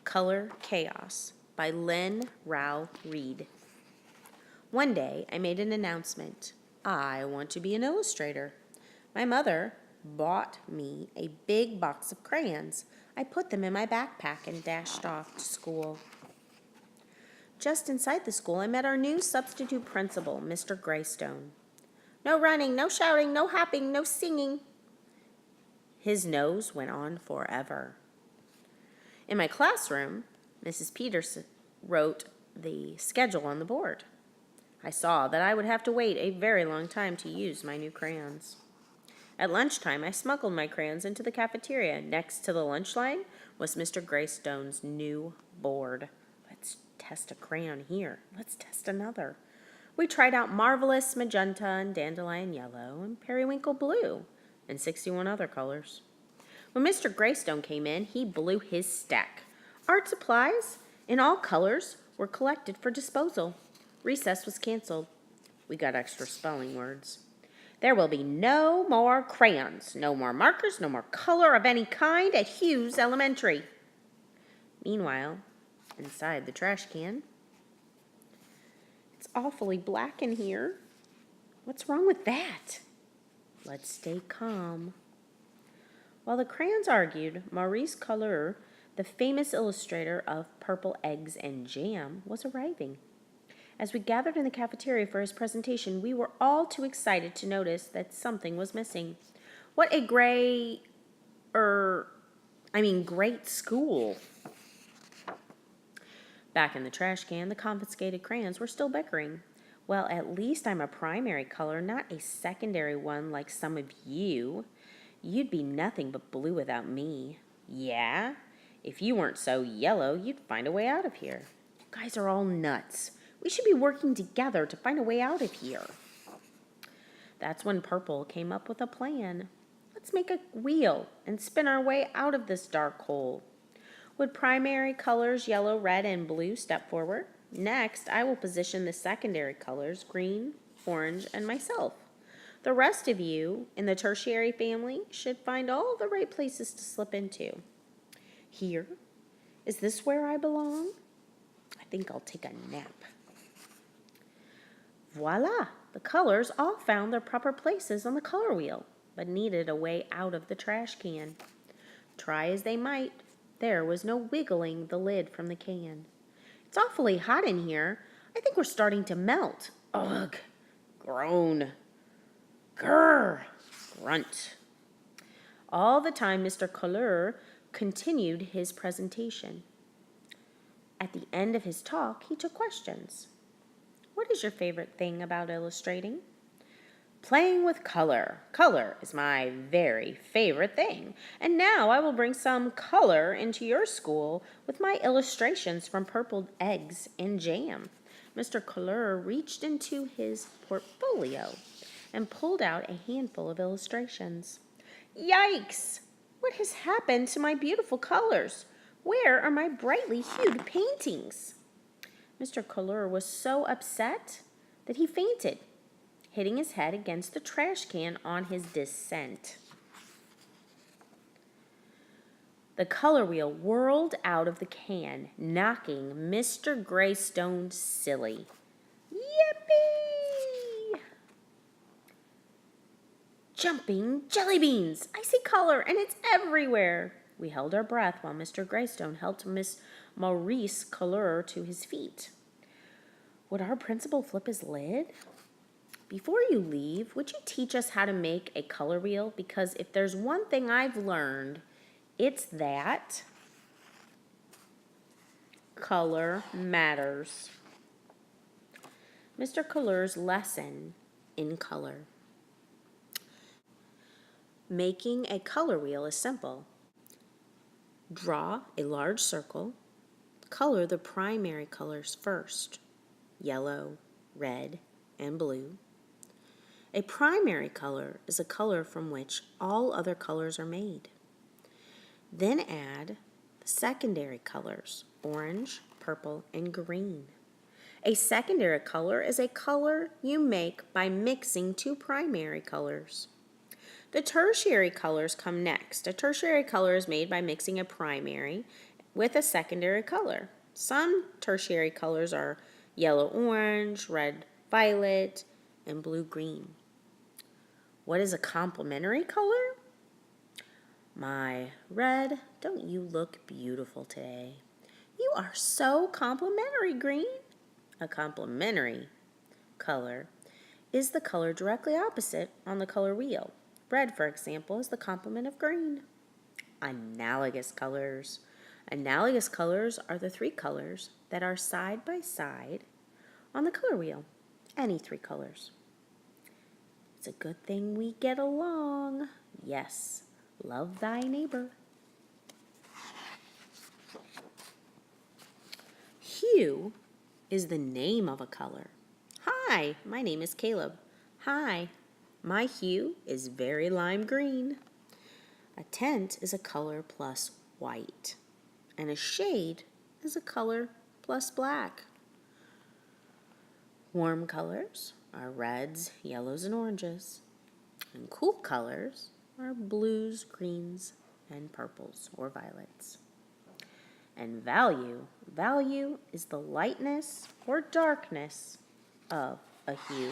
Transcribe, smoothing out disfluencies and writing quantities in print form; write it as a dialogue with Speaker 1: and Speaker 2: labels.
Speaker 1: Color Chaos by Lynn Rao Reed. One day, I made an announcement. I want to be an illustrator. My mother bought me a big box of crayons. I put them in my backpack and dashed off to school. Just inside the school, I met our new substitute principal, Mr. Greystone. No running, no shouting, no hopping, no singing. His nose went on forever. In my classroom, Mrs. Peterson wrote the schedule on the board. I saw that I would have to wait a very long time to use my new crayons. At lunchtime, I smuggled my crayons into the cafeteria. Next to the lunch line was Mr. Greystone's new board. Let's test a crayon here. Let's test another. We tried out Marvelous Magenta and Dandelion Yellow and Periwinkle Blue and 61 other colors. When Mr. Greystone came in, he blew his stack. Art supplies in all colors were collected for disposal. Recess was canceled. We got extra spelling words. There will be no more crayons, no more markers, no more color of any kind at Hughes Elementary. Meanwhile, inside the trash can, it's awfully black in here. What's wrong with that? Let's stay calm. While the crayons argued, Maurice Couleur, the famous illustrator of Purple Eggs and Jam, was arriving. As we gathered in the cafeteria for his presentation, we were all too excited to notice that something was missing. What a great school. Back in the trash can, the confiscated crayons were still bickering. Well, at least I'm a primary color, not a secondary one like some of you. You'd be nothing but blue without me. Yeah? If you weren't so yellow, you'd find a way out of here. You guys are all nuts. We should be working together to find a way out of here. That's when Purple came up with a plan. Let's make a wheel and spin our way out of this dark hole. Would primary colors yellow, red, and blue step forward? Next, I will position the secondary colors, green, orange, and myself. The rest of you in the tertiary family should find all the right places to slip into. Here? Is this where I belong? I think I'll take a nap. Voila! The colors all found their proper places on the color wheel, but needed a way out of the trash can. Try as they might, there was no wiggling the lid from the can. It's awfully hot in here. I think we're starting to melt. Ugh! Groan. Grrr! Grunt. All the time, Mr. Couleur continued his presentation. At the end of his talk, he took questions. What is your favorite thing about illustrating? Playing with color. Color is my very favorite thing. And now I will bring some color into your school with my illustrations from Purple Eggs and Jam. Mr. Couleur reached into his portfolio and pulled out a handful of illustrations. Yikes! What has happened to my beautiful colors? Where are my brightly hued paintings? Mr. Couleur was so upset that he fainted, hitting his head against the trash can on his descent. The color wheel whirled out of the can, knocking Mr. Greystone silly. Yippee! Jumping jelly beans! I see color, and it's everywhere! We held our breath while Mr. Greystone helped Miss Maurice Couleur to his feet. Would our principal flip his lid? Before you leave, would you teach us how to make a color wheel? Because if there's one thing I've learned, it's that color matters. Mr. Couleur's lesson in color. Making a color wheel is simple. Draw a large circle. Color the primary colors first, yellow, red, and blue. A primary color is a color from which all other colors are made. Then add the secondary colors, orange, purple, and green. A secondary color is a color you make by mixing two primary colors. The tertiary colors come next. A tertiary color is made by mixing a primary with a secondary color. Some tertiary colors are yellow-orange, red-violet, and blue-green. What is a complementary color? My red, don't you look beautiful today? You are so complimentary, green. A complementary color is the color directly opposite on the color wheel. Red, for example, is the complement of green. Analogous colors. Analogous colors are the three colors that are side by side on the color wheel. Any three colors. It's a good thing we get along. Yes, love thy neighbor. Hue is the name of a color. Hi, my name is Caleb. Hi, my hue is very lime green. A tint is a color plus white, and a shade is a color plus black. Warm colors are reds, yellows, and oranges, and cool colors are blues, greens, and purples or violets. And value is the lightness or darkness of a hue.